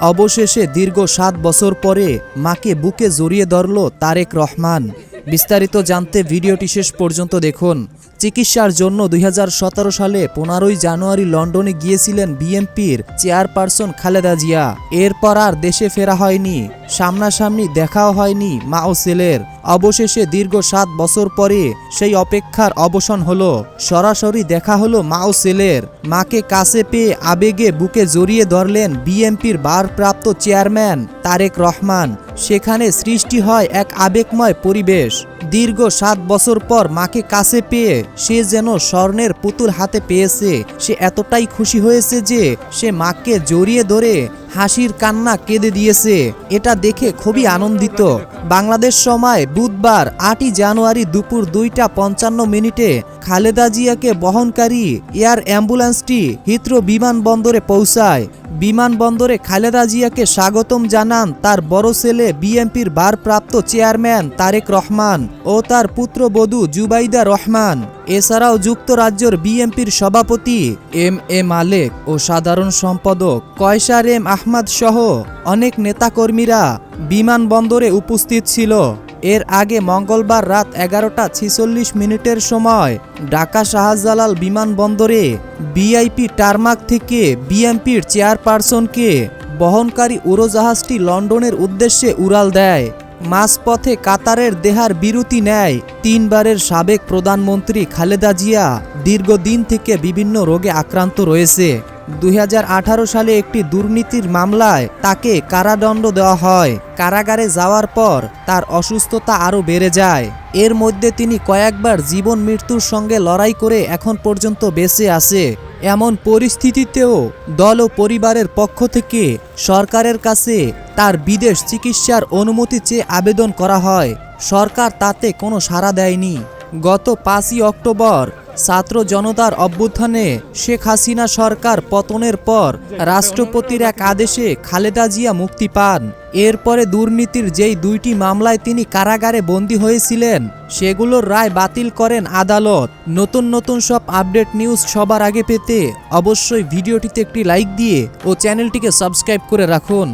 অবশেষে দীর্ঘ ৭ বছর পরে মাকে বুকে জড়িয়ে ধরল তারেক রহমান। বিস্তারিত জানতে ভিডিওটি শেষ পর্যন্ত দেখুন। চিকিৎসার জন্য ২০১৭ সালে ১৫ই জানুয়ারি লন্ডনে গিয়েছিলেন বিএনপির চেয়ারপারসন খালেদা জিয়া। এরপর আর দেশে ফেরা হয়নি, সামনাসামনি দেখাও হয়নি মা ও ছেলের। অবশেষে দীর্ঘ ৭ বছর পরে সেই অপেক্ষার অবসান হলো। সরাসরি দেখা হলো মা ও ছেলের। মাকে কাছে পেয়ে আবেগে বুকে জড়িয়ে ধরলেন বিএনপির ভারপ্রাপ্ত চেয়ারম্যান তারেক রহমান। সেখানে সৃষ্টি হয় এক আবেগময় পরিবেশ। দীর্ঘ ৭ বছর পর মাকে কাছে পেয়ে সে যেন স্বর্ণের পুতুল হাতে পেয়েছে। সে এতটাই খুশি হয়েছে যে সে মাকে জড়িয়ে ধরে হাসির কান্না কেঁদে দিয়েছে। এটা দেখে খুবই আনন্দিত। বাংলাদেশ সময় বুধবার ৮ই জানুয়ারি দুপুর ২টা ৫৫ মিনিটে খালেদা জিয়াকে বহনকারী এয়ার অ্যাম্বুলেন্সটি হিথ্রো বিমানবন্দরে পৌঁছায়। বিমানবন্দরে খালেদা জিয়াকে স্বাগতম জানান তার বড় ছেলে বিএনপির ভারপ্রাপ্ত চেয়ারম্যান তারেক রহমান ও তার পুত্রবধূ জুবাইদা রহমান। এছাড়াও যুক্তরাজ্যের বিএনপির সভাপতি এম মালেক ও সাধারণ সম্পাদক কয়সার আহমদ সহ অনেক নেতাকর্মীরা বিমানবন্দরে উপস্থিত ছিল। এর আগে মঙ্গলবার রাত ১১টা ৪৬ মিনিটের সময় ঢাকা শাহজালাল বিমানবন্দরে ভিআইপি টারমাক থেকে বিএনপির চেয়ারপারসনকে বহনকারী উড়োজাহাজটি লন্ডনের উদ্দেশ্যে উড়াল দেয়। মাঝপথে কাতারের দেহার বিরতি নেয় ৩ বারের সাবেক প্রধানমন্ত্রী খালেদা জিয়া। দীর্ঘদিন থেকে বিভিন্ন রোগে আক্রান্ত রয়েছে। ২০১৮ সালে একটি দুর্নীতির মামলায় তাকে কারাদণ্ড দেওয়া হয়। কারাগারে যাওয়ার পর তার অসুস্থতা আরও বেড়ে যায়। এর মধ্যে তিনি কয়েকবার জীবন মৃত্যুর সঙ্গে লড়াই করে এখন পর্যন্ত বেঁচে আছে। এমন পরিস্থিতিতেও দল ও পরিবারের পক্ষ থেকে সরকারের কাছে তার বিদেশ চিকিৎসার অনুমতি চেয়ে আবেদন করা হয়। সরকার তাতে কোনো সাড়া দেয়নি। গত ৫ই অক্টোবর ছাত্র জনতার অভ্যুত্থানে শেখ হাসিনা সরকার পতনের পর রাষ্ট্রপতির এক আদেশে খালেদা জিয়া মুক্তি পান। এরপরে দুর্নীতির যেই ২টি মামলায় তিনি কারাগারে বন্দী হয়েছিলেন সেগুলোর রায় বাতিল করেন আদালত। নতুন নতুন সব আপডেট নিউজ সবার আগে পেতে অবশ্যই ভিডিওটিতে একটি লাইক দিয়ে ও চ্যানেলটিকে সাবস্ক্রাইব করে রাখুন।